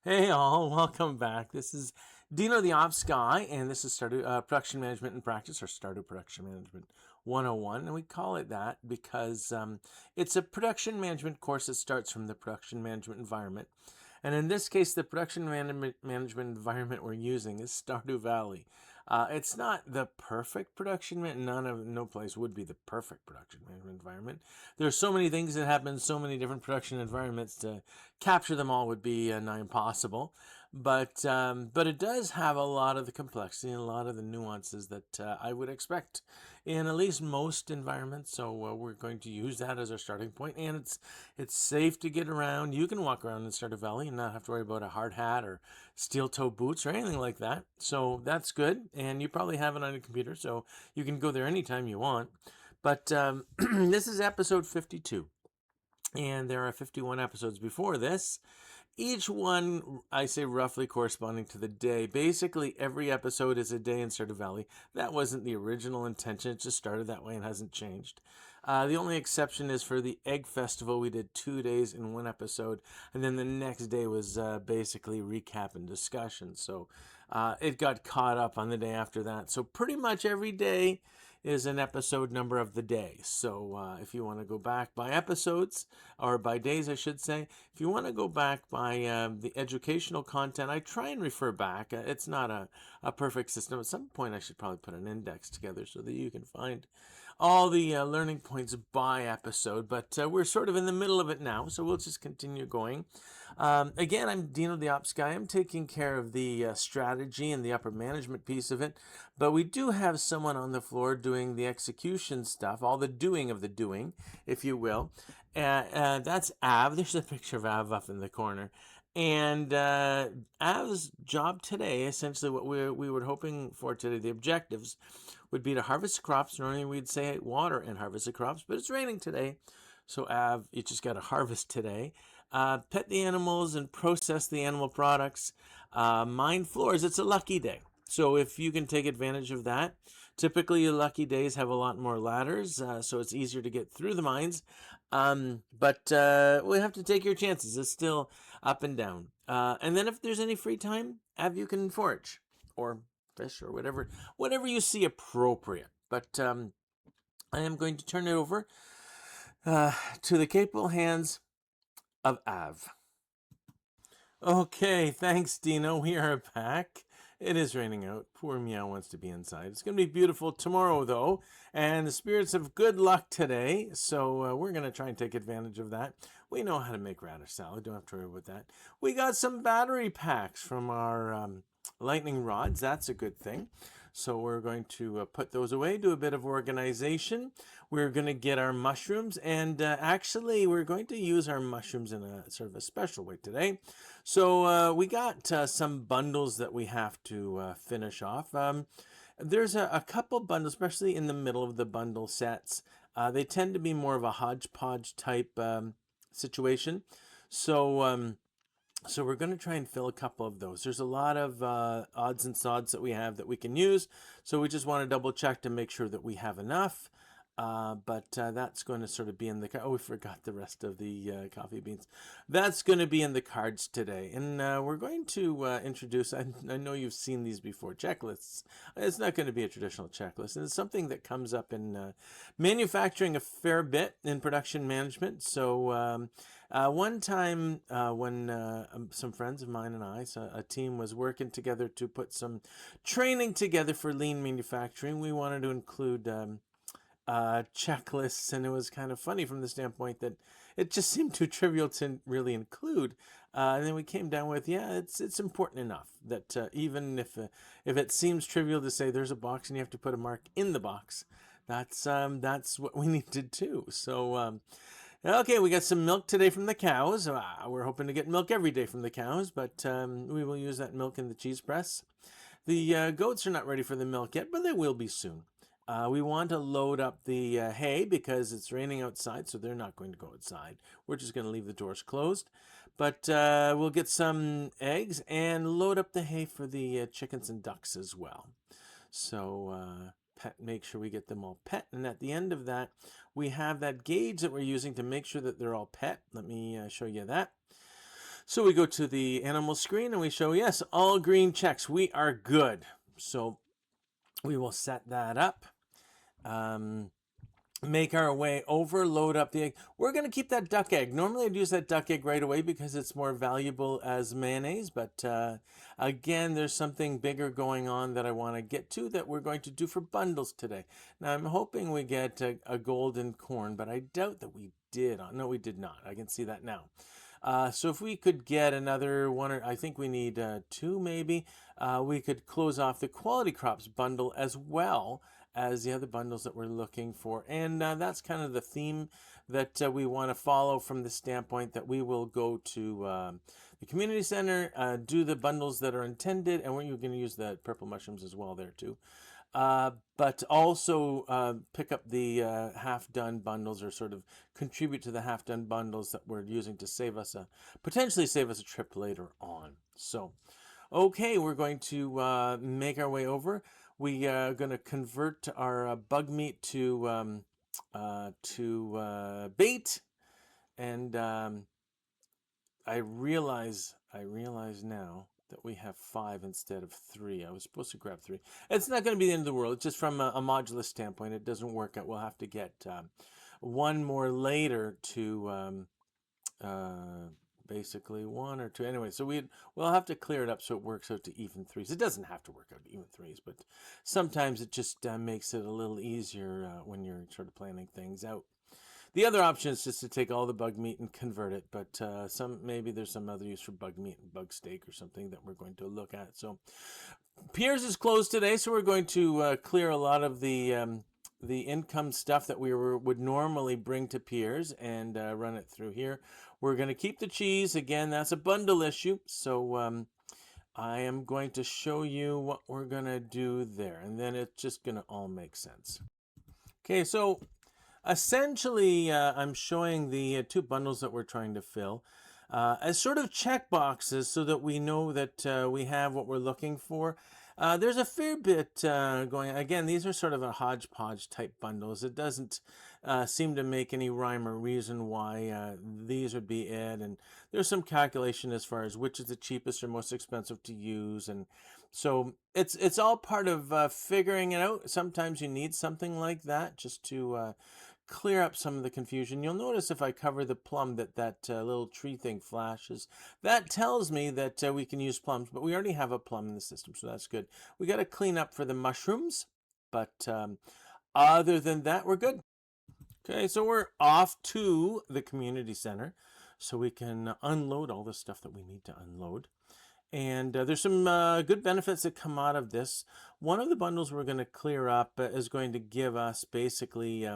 Hey all, welcome back. This is Dino the Ops Guy, and this is Stardew Production Management in Practice, or Stardew Production Management 101. And we call it that because it's a production management course that starts from the production management environment. And in this case, the production management environment we're using is Stardew Valley. It's not the perfect production, no place would be the perfect production management environment. There's so many things that happen in so many different production environments, to capture them all would be nigh impossible. But it does have a lot of the complexity and a lot of the nuances that I would expect in at least most environments. So we're going to use that as our starting point, and it's safe to get around. You can walk around in Stardew Valley and not have to worry about a hard hat or steel toe boots or anything like that. So that's good, and you probably have it on your computer, so you can go there anytime you want. But this is episode 52. And there are 51 episodes before this. Each one, I say, roughly corresponding to the day. Basically, every episode is a day in Stardew Valley. That wasn't the original intention. It just started that way and hasn't changed. The only exception is for the Egg Festival. We did 2 days in one episode, and then the next day was basically recap and discussion. So it got caught up on the day after that. So pretty much every day is an episode number of the day. So if you want to go back by episodes, or by days, I should say, if you want to go back by the educational content, I try and refer back. It's not a perfect system. At some point, I should probably put an index together so that you can find all the learning points by episode. But we're sort of in the middle of it now, so we'll just continue going. Again, I'm Dino the Ops Guy. I'm taking care of the strategy and the upper management piece of it, but we do have someone on the floor doing the execution stuff, all the doing of the doing, if you will. That's Av. There's a picture of Av up in the corner. And Av's job today, essentially what we were hoping for today, the objectives, would be to harvest crops. Normally we'd say water and harvest the crops, but it's raining today. So Av, you just got to harvest today. Pet the animals and process the animal products. Mine floors. It's a lucky day. So if you can take advantage of that, typically your lucky days have a lot more ladders, so it's easier to get through the mines. But we have to take your chances. It's still up and down. And then if there's any free time, you can forage or fish or whatever you see appropriate. But I am going to turn it over to the capable hands of Av. Okay, thanks, Dino. We are back. It is raining out. Poor Meow wants to be inside. It's going to be beautiful tomorrow, though, and the spirits of good luck today, so we're going to try and take advantage of that. We know how to make radish salad. Don't have to worry about that. We got some battery packs from our lightning rods. That's a good thing. So we're going to put those away, do a bit of organization. We're going to get our mushrooms, and actually we're going to use our mushrooms in a sort of a special way today. So we got some bundles that we have to finish off. There's a couple bundles, especially in the middle of the bundle sets. They tend to be more of a hodgepodge type situation. So we're going to try and fill a couple of those. There's a lot of odds and sods that we have that we can use. So we just want to double check to make sure that we have enough. But that's going to sort of be in the... Oh, we forgot the rest of the coffee beans. That's going to be in the cards today. And we're going to introduce... I know you've seen these before, checklists. It's not going to be a traditional checklist. And it's something that comes up in manufacturing a fair bit in production management. So one time when some friends of mine and I, so a team was working together to put some training together for lean manufacturing, we wanted to include... checklists, and it was kind of funny from the standpoint that it just seemed too trivial to really include. And then we came down with, it's important enough that even if it seems trivial to say there's a box and you have to put a mark in the box, that's what we need to do. So okay, we got some milk today from the cows. We're hoping to get milk every day from the cows, but we will use that milk in the cheese press. The goats are not ready for the milk yet, but they will be soon. We want to load up the hay because it's raining outside, so they're not going to go outside. We're just going to leave the doors closed. But we'll get some eggs and load up the hay for the chickens and ducks as well. So make sure we get them all pet. And at the end of that, we have that gauge that we're using to make sure that they're all pet. Let me show you that. So we go to the animal screen and we show, yes, all green checks. We are good. So we will set that up. Make our way over, load up the egg. We're going to keep that duck egg. Normally I'd use that duck egg right away because it's more valuable as mayonnaise, but again, there's something bigger going on that I want to get to that we're going to do for bundles today. Now I'm hoping we get a golden corn, but I doubt that we did. No, we did not. I can see that now. So if we could get another one, or I think we need two maybe, we could close off the quality crops bundle as well as the other bundles that we're looking for. And that's kind of the theme that we want to follow from the standpoint that we will go to the community center, do the bundles that are intended, and we're going to use the purple mushrooms as well there too. But also pick up the half-done bundles, or sort of contribute to the half-done bundles that we're using to save us potentially save us a trip later on. So, okay, we're going to make our way over. We are going to convert our bug meat to bait, and I realize now that we have 5 instead of 3. I was supposed to grab 3. It's not going to be the end of the world. It's just from a modulus standpoint, it doesn't work out. We'll have to get one more later to basically 1 or 2. Anyway, so we'll have to clear it up so it works out to even 3s. It doesn't have to work out to even 3s, but sometimes it just makes it a little easier when you're sort of planning things out. The other option is just to take all the bug meat and convert it, but maybe there's some other use for bug meat and bug steak or something that we're going to look at. So Piers is closed today, so we're going to clear a lot of the income stuff that we would normally bring to Piers and run it through here. We're going to keep the cheese. Again, that's a bundle issue, so I am going to show you what we're going to do there, and then it's just going to all make sense. Okay, so essentially, I'm showing the 2 bundles that we're trying to fill as sort of check boxes so that we know that we have what we're looking for. There's a fair bit going. Again, these are sort of a hodgepodge type bundles. It doesn't seem to make any rhyme or reason why these would be it. And there's some calculation as far as which is the cheapest or most expensive to use. And so it's all part of figuring it out. Sometimes you need something like that just to clear up some of the confusion. You'll notice if I cover the plum that little tree thing flashes. That tells me that we can use plums, but we already have a plum in the system, so that's good. We got to clean up for the mushrooms, but other than that, we're good. Okay, so we're off to the community center so we can unload all the stuff that we need to unload. And there's some good benefits that come out of this. One of the bundles we're going to clear up is going to give us basically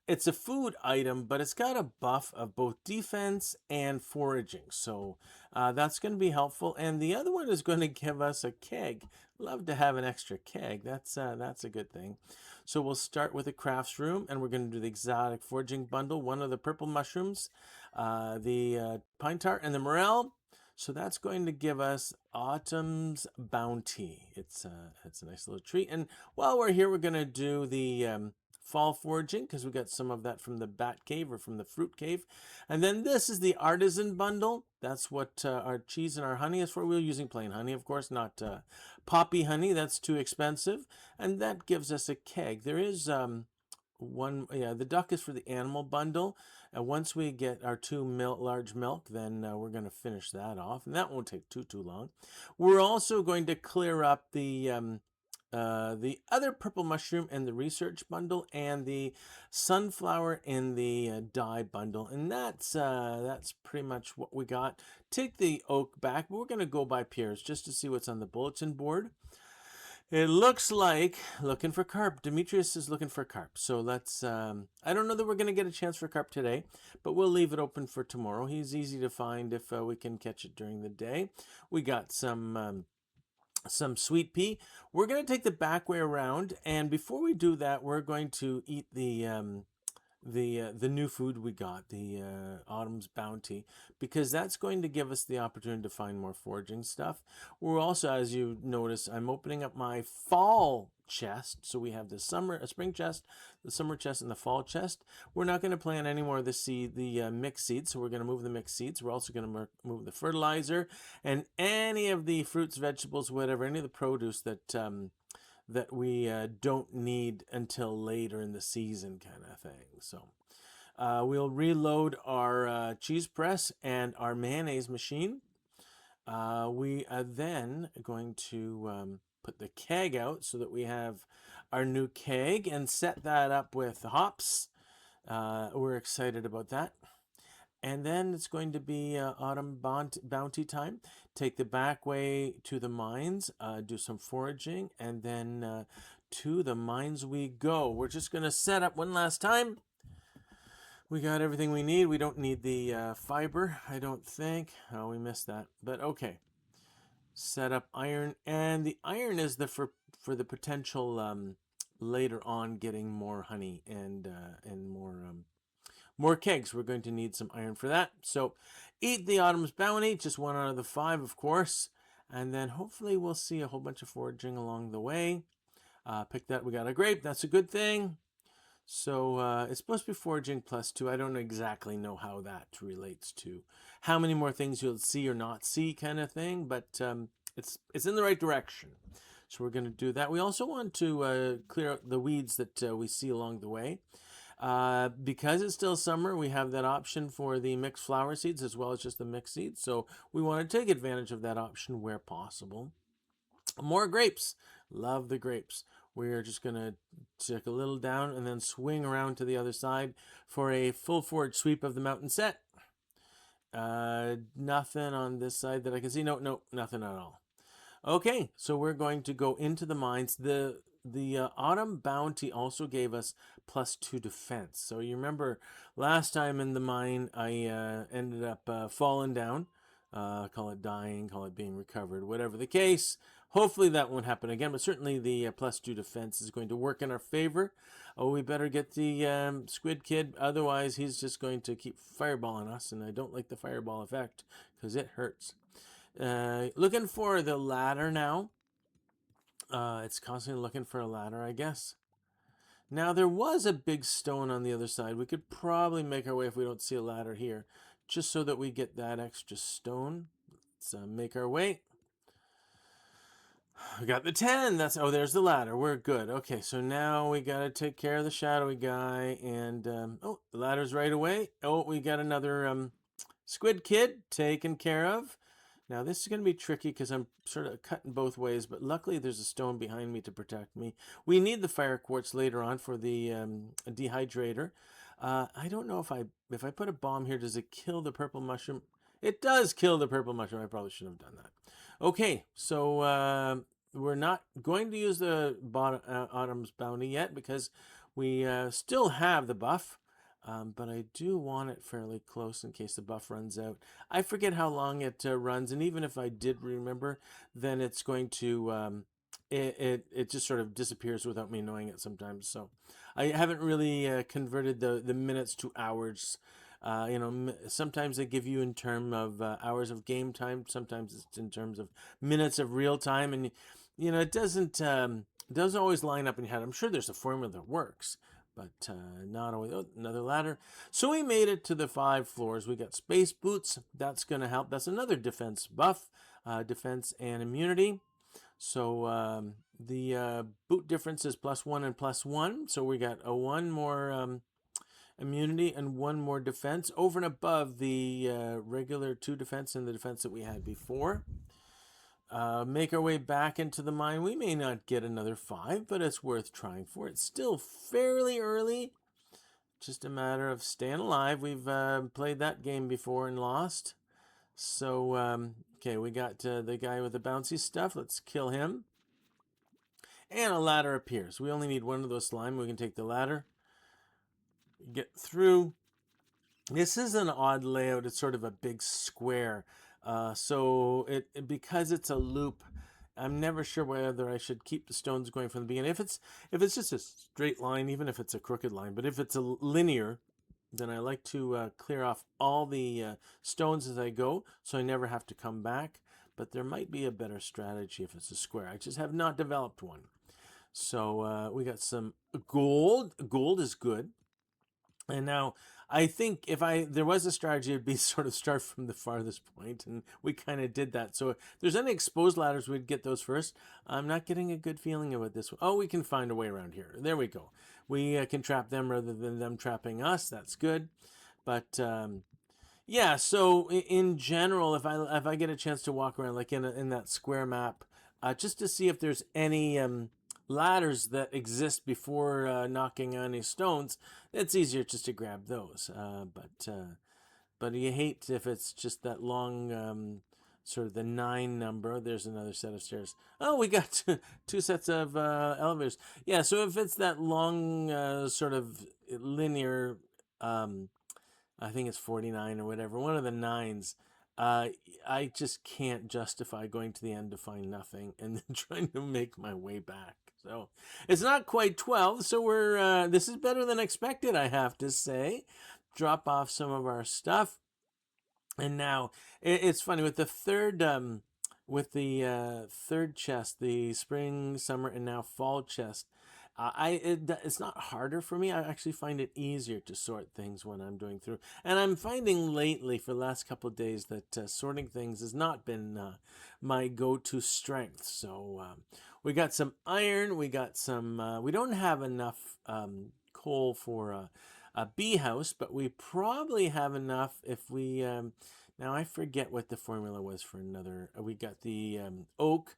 it's a food item, but it's got a buff of both defense and foraging. So that's going to be helpful. And the other one is going to give us a keg. Love to have an extra keg. That's a good thing. So we'll start with the crafts room, and we're going to do the exotic foraging bundle. One of the purple mushrooms, the pine tar, and the morel. So that's going to give us Autumn's Bounty. It's a nice little treat. And while we're here, we're going to do the fall foraging, because we got some of that from the bat cave or from the fruit cave. And then this is the artisan bundle. That's what our cheese and our honey is for. We're using plain honey, of course, not poppy honey. That's too expensive. And that gives us a keg. There is the duck is for the animal bundle. And once we get our 2 large milk, then we're going to finish that off. And that won't take too long. We're also going to clear up the other purple mushroom in the research bundle, and the sunflower in the dye bundle, and that's pretty much what we got. Take the oak back. We're going to go by Piers just to see what's on the bulletin board. It looks like looking for carp. Demetrius is looking for carp. So let's, I don't know that we're going to get a chance for carp today, but we'll leave it open for tomorrow. He's easy to find if we can catch it during the day. We got some sweet pea. We're going to take the back way around, and before we do that, we're going to eat the the new food we got, the Autumn's Bounty, because that's going to give us the opportunity to find more foraging stuff. We're also, as you notice, I'm opening up my fall chest. So we have the spring chest, the summer chest, and the fall chest. We're not going to plant any more of the mixed seeds, so we're going to move the mixed seeds. We're also going to move the fertilizer and any of the fruits, vegetables, whatever, any of the produce that we don't need until later in the season, kind of thing. So we'll reload our cheese press and our mayonnaise machine. We are then going to put the keg out so that we have our new keg and set that up with hops. We're excited about that. And then it's going to be autumn bounty time. Take the back way to the mines, do some foraging, and then to the mines we go. We're just going to set up one last time. We got everything we need. We don't need the fiber, I don't think. Oh, we missed that. But okay. Set up iron. And the iron is for the potential later on getting more honey and more kegs. We're going to need some iron for that. So eat the Autumn's Bounty, just 1 out of the 5, of course. And then hopefully we'll see a whole bunch of foraging along the way. Pick that. We got a grape. That's a good thing. So it's supposed to be foraging +2. I don't exactly know how that relates to how many more things you'll see or not see kind of thing. But it's in the right direction. So we're going to do that. We also want to clear out the weeds that we see along the way. Because it's still summer, we have that option for the mixed flower seeds as well as just the mixed seeds. So we want to take advantage of that option where possible. More grapes. Love the grapes. We're just going to take a little down and then swing around to the other side for a full forward sweep of the mountain set. Nothing on this side that I can see. No, nothing at all. Okay, so we're going to go into the mines. The Autumn Bounty also gave us +2 defense. So you remember last time in the mine, I ended up falling down. Call it dying, call it being recovered, whatever the case. Hopefully that won't happen again, but certainly the +2 defense is going to work in our favor. Oh, we better get the Squid Kid, otherwise he's just going to keep fireballing us, and I don't like the fireball effect because it hurts. Looking for the ladder now. It's constantly looking for a ladder, I guess. Now, there was a big stone on the other side. We could probably make our way if we don't see a ladder here, just so that we get that extra stone. Let's make our way. We got the 10. There's the ladder. We're good. Okay, so now we got to take care of the shadowy guy. And, the ladder's right away. Oh, we got another Squid Kid taken care of. Now, this is going to be tricky because I'm sort of cutting both ways, but luckily there's a stone behind me to protect me. We need the fire quartz later on for the dehydrator. I don't know if I put a bomb here, does it kill the purple mushroom? It does kill the purple mushroom. I probably shouldn't have done that. Okay, so we're not going to use the Autumn's Bounty yet because we still have the buff. But I do want it fairly close in case the buff runs out. I forget how long it runs, and even if I did remember, then it's going to it just sort of disappears without me knowing it sometimes. So I haven't really converted the minutes to hours. Sometimes they give you in terms of hours of game time. Sometimes it's in terms of minutes of real time, and it doesn't always line up in your head. I'm sure there's a formula that works, but not always. Oh, another ladder. So we made it to the 5 floors. We got space boots. That's going to help. That's another defense buff, defense and immunity. So the boot difference is +1 and +1. So we got a 1 more immunity and 1 more defense over and above the regular 2 defense and the defense that we had before. Make our way back into the mine. We may not get another 5, but it's worth trying for. It's still fairly early. Just a matter of staying alive. We've played that game before and lost. So, okay, we got the guy with the bouncy stuff. Let's kill him. And a ladder appears. We only need 1 of those slime. We can take the ladder. Get through. This is an odd layout. It's sort of a big square. So because it's a loop, I'm never sure whether I should keep the stones going from the beginning. If it's just a straight line, even if it's a crooked line, but if it's a linear, then I like to clear off all the stones as I go, so I never have to come back. But there might be a better strategy if it's a square. I just have not developed one. So we got some gold. Gold is good. And now I think if there was a strategy, it'd be sort of start from the farthest point, and we kind of did that. So if there's any exposed ladders, we'd get those first. I'm not getting a good feeling about this one. Oh, we can find a way around here. There we go. We can trap them rather than them trapping us. That's good. But yeah, so in general, if I get a chance to walk around like in that square map, just to see if there's any ladders that exist before knocking on any stones, it's easier just to grab those. But you hate if it's just that long, sort of the 9 number. There's another set of stairs. Oh, we got two sets of elevators. Yeah, so if it's that long, sort of linear, I think it's 49 or whatever, one of the 9s. I just can't justify going to the end to find nothing and then trying to make my way back. So it's not quite 12. So this is better than expected, I have to say. Drop off some of our stuff. And now it's funny with the third, third chest, the spring, summer, and now fall chest. It's not harder for me. I actually find it easier to sort things when I'm doing through. And I'm finding lately, for the last couple of days, that sorting things has not been my go-to strength. So we got some iron. We got some. We don't have enough coal for a bee house, but we probably have enough if we. Now I forget what the formula was for another. We got the oak.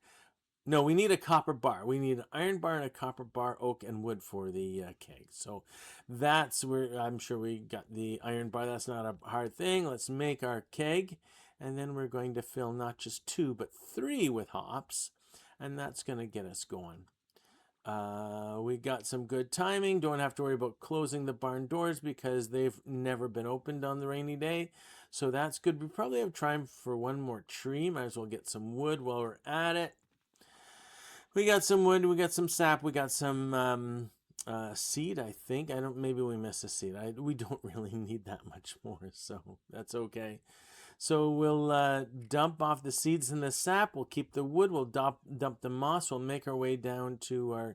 No, we need a copper bar. We need an iron bar and a copper bar, oak and wood for the keg. So that's where I'm sure we got the iron bar. That's not a hard thing. Let's make our keg. And then we're going to fill not just 2, but 3 with hops. And that's going to get us going. We got some good timing. Don't have to worry about closing the barn doors because they've never been opened on the rainy day. So that's good. We probably have time for one more tree. Might as well get some wood while we're at it. We got some wood, we got some sap, we got some seed, I think. Maybe we missed a seed. We don't really need that much more, so that's okay. So we'll dump off the seeds and the sap. We'll keep the wood. We'll dump the moss. We'll make our way down to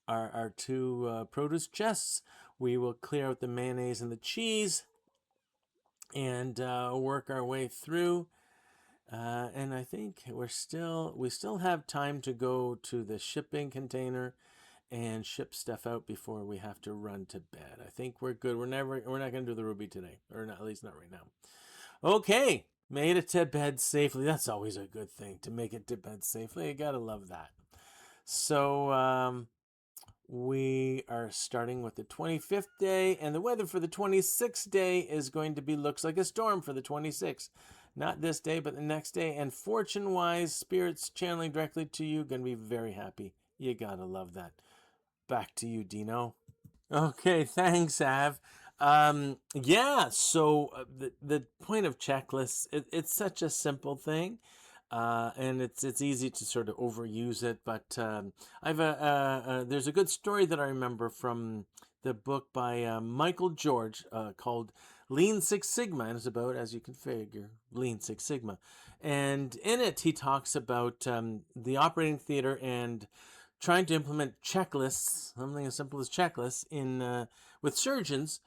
our two produce chests. We will clear out the mayonnaise and the cheese, and work our way through. And I think we still have time to go to the shipping container and ship stuff out before we have to run to bed. I think we're good. We're not going to do the ruby today, or not, at least not right now. Okay, made it to bed safely. That's always a good thing, to make it to bed safely. You gotta love that. So we are starting with the 25th day, and the weather for the 26th day is going to be looks like a storm for the 26th. Not this day, but the next day. And fortune-wise, spirits channeling directly to you, going to be very happy. You gotta love that. Back to you, Dino. Okay, thanks, Av. Yeah, so the point of checklists, it's such a simple thing. And it's easy to sort of overuse it, but there's a good story that I remember from the book by Michael George called Lean Six Sigma, and it's about, as you can figure, Lean Six Sigma. And in it, he talks about the operating theater and trying to implement checklists, something as simple as checklists, in with surgeons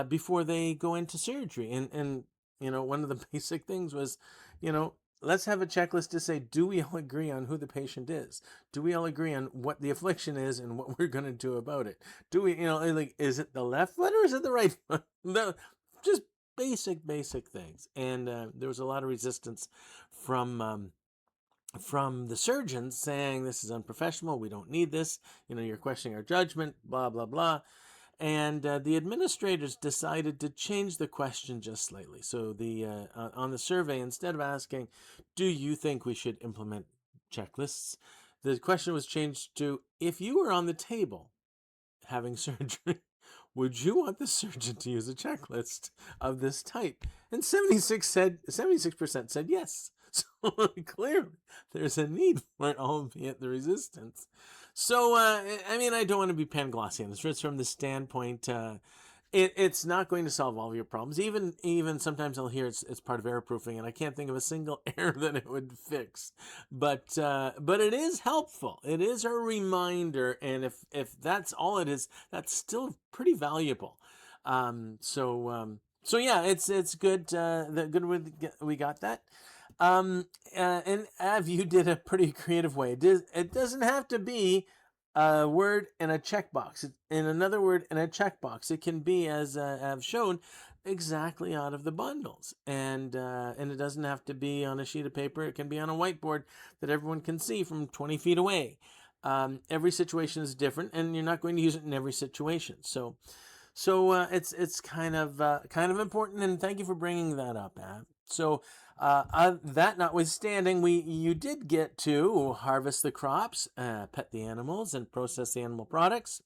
before they go into surgery. And one of the basic things was, let's have a checklist to say, do we all agree on who the patient is? Do we all agree on what the affliction is and what we're going to do about it? Do we, like, is it the left foot or is it the right foot? Just basic things. And there was a lot of resistance from the surgeons saying this is unprofessional. We don't need this. You're questioning our judgment, blah, blah, blah. And the administrators decided to change the question just slightly. So on the survey, instead of asking, do you think we should implement checklists? The question was changed to, if you were on the table having surgery, would you want the surgeon to use a checklist of this type? And 76% said yes. Clearly, there's a need for it, albeit the resistance. So, I mean, I don't want to be Panglossian on this. Just from the standpoint, it's not going to solve all of your problems. Even sometimes I'll hear it's part of error proofing, and I can't think of a single error that it would fix. But it is helpful. It is a reminder, and if that's all it is, that's still pretty valuable. So yeah, it's good. We got that. And Av, you did a pretty creative way. It doesn't have to be a word and a checkbox. In another word and a checkbox. It can be, as I've shown, exactly out of the bundles, and it doesn't have to be on a sheet of paper. It can be on a whiteboard that everyone can see from 20 feet away. Every situation is different, and you're not going to use it in every situation. So it's kind of important, and thank you for bringing that up, Ab. So that notwithstanding, you did get to harvest the crops, pet the animals, and process the animal products.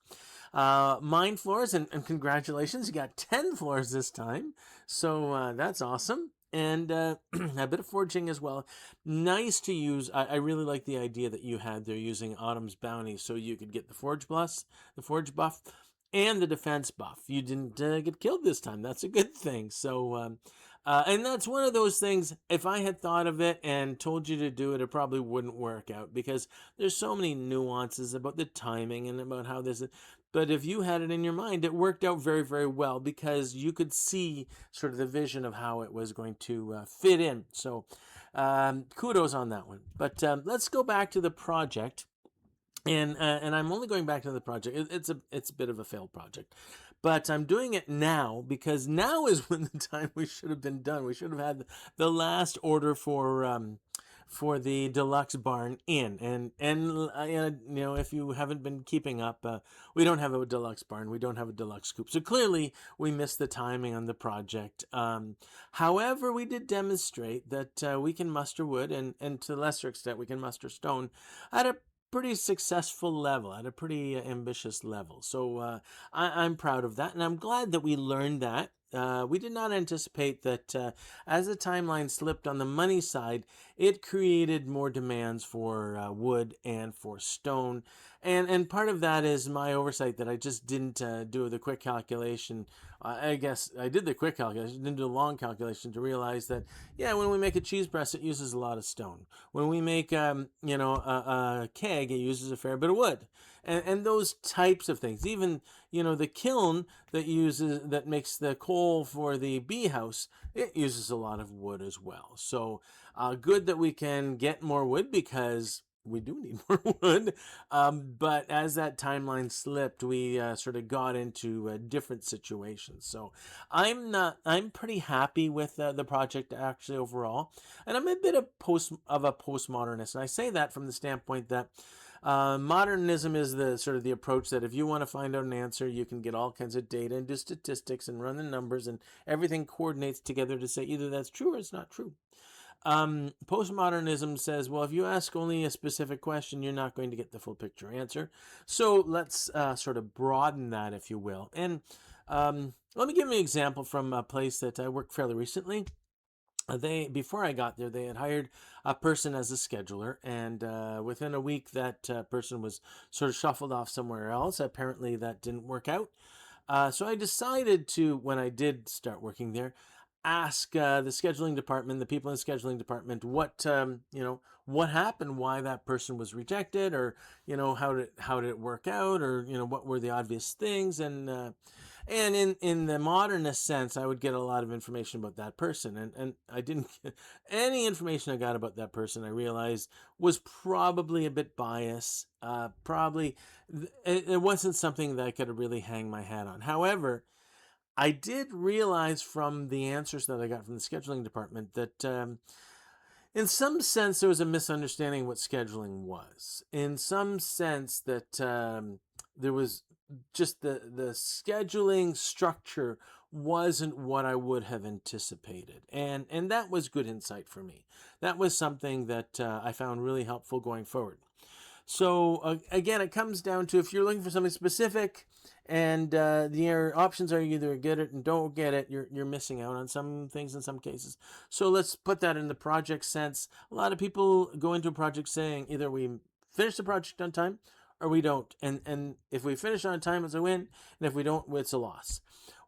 Mine floors, and congratulations, you got 10 floors this time. So that's awesome. And a bit of foraging as well. Nice to use. I really like the idea that you had there using Autumn's Bounty, so you could get the forage buff, and the defense buff. You didn't get killed this time. That's a good thing. So, and that's one of those things, if I had thought of it and told you to do it, it probably wouldn't work out, because there's so many nuances about the timing and about how this is. But if you had it in your mind, it worked out very, very well, because you could see sort of the vision of how it was going to fit in. So kudos on that one. But let's go back to the project. And I'm only going back to the project. It's a bit of a failed project, but I'm doing it now because now is when the time we should have been done. We should have had the last order for the deluxe barn in, and you know, if you haven't been keeping up, we don't have a deluxe barn. We don't have a deluxe coop. So clearly we missed the timing on the project. However, we did demonstrate that we can muster wood, and to a lesser extent we can muster stone at a pretty successful level, at a pretty ambitious level. So I'm proud of that, and I'm glad that we learned that. We did not anticipate that as the timeline slipped on the money side, it created more demands for wood and for stone. And part of that is my oversight, that I just didn't do the quick calculation. I guess I did the quick calculation, didn't do the long calculation to realize that, yeah, when we make a cheese press, it uses a lot of stone. When we make, a keg, it uses a fair bit of wood. And those types of things. Even, the kiln that makes the coal for the bee house, it uses a lot of wood as well. So good that we can get more wood, because we do need more wood. But as that timeline slipped, we sort of got into different situations. So I'm pretty happy with the project actually overall. And I'm a bit of a postmodernist. And I say that from the standpoint that modernism is the sort of the approach that if you want to find out an answer, you can get all kinds of data and do statistics and run the numbers, and everything coordinates together to say either that's true or it's not true. Postmodernism says, well, if you ask only a specific question, you're not going to get the full picture answer. So let's sort of broaden that, if you will. And let me give you an example from a place that I worked fairly recently. Before I got there, they had hired a person as a scheduler, and within a week, that person was sort of shuffled off somewhere else. Apparently, that didn't work out. So I decided to, when I did start working there, ask the scheduling department, the people in the scheduling department, what happened, why that person was rejected, or how did it work out, or what were the obvious things, and in the modernist sense, I would get a lot of information about that person, and I didn't get any information I got about that person. I realized was probably a bit biased. Probably it wasn't something that I could really hang my hat on. However, I did realize from the answers that I got from the scheduling department that in some sense there was a misunderstanding of what scheduling was. In some sense that there was just the scheduling structure wasn't what I would have anticipated. And that was good insight for me. That was something that I found really helpful going forward. So again, it comes down to if you're looking for something specific, and your options are either get it and don't get it, you're missing out on some things in some cases. So let's put that in the project sense. A lot of people go into a project saying either we finish the project on time or we don't, and if we finish on time, it's a win, and if we don't, it's a loss.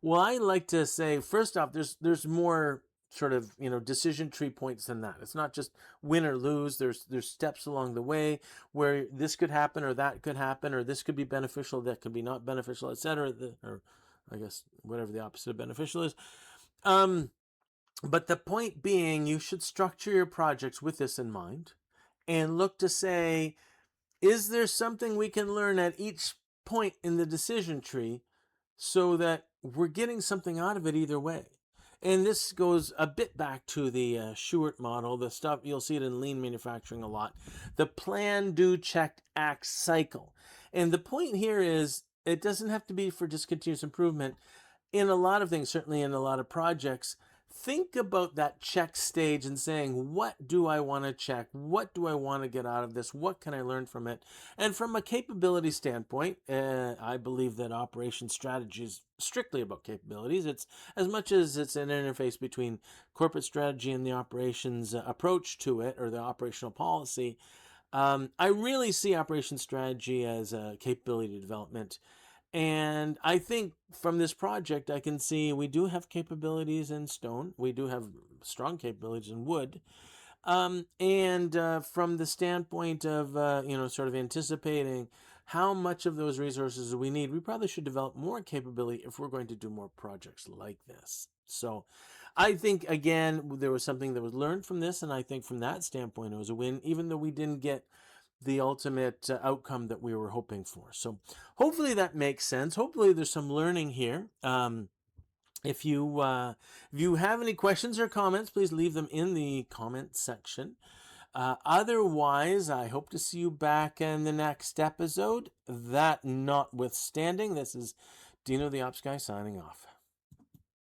Well, I like to say first off, there's more sort of decision tree points than that. It's not just win or lose. There's steps along the way where this could happen or that could happen, or this could be beneficial, that could be not beneficial, etc. Or I guess whatever the opposite of beneficial is. But the point being, you should structure your projects with this in mind and look to say, is there something we can learn at each point in the decision tree so that we're getting something out of it either way? And this goes a bit back to the Shewart model, the stuff you'll see it in lean manufacturing a lot, the plan, do, check, act cycle. And the point here is it doesn't have to be for just continuous improvement. In a lot of things, certainly in a lot of projects, think about that check stage and saying, what do I want to check? What do I want to get out of this? What can I learn from it? And from a capability standpoint, I believe that operation strategy is strictly about capabilities. It's as much as it's an interface between corporate strategy and the operations approach to it, or the operational policy. I really see operation strategy as a capability development. And I think from this project, I can see we do have capabilities in stone. We do have strong capabilities in wood. And from the standpoint of, sort of anticipating how much of those resources we need, we probably should develop more capability if we're going to do more projects like this. So I think, again, there was something that was learned from this. And I think from that standpoint, it was a win, even though we didn't get the ultimate outcome that we were hoping for. So hopefully that makes sense. Hopefully there's some learning here. If you have any questions or comments, please leave them in the comment section. Otherwise, I hope to see you back in the next episode. That notwithstanding, this is Dino the Ops Guy signing off.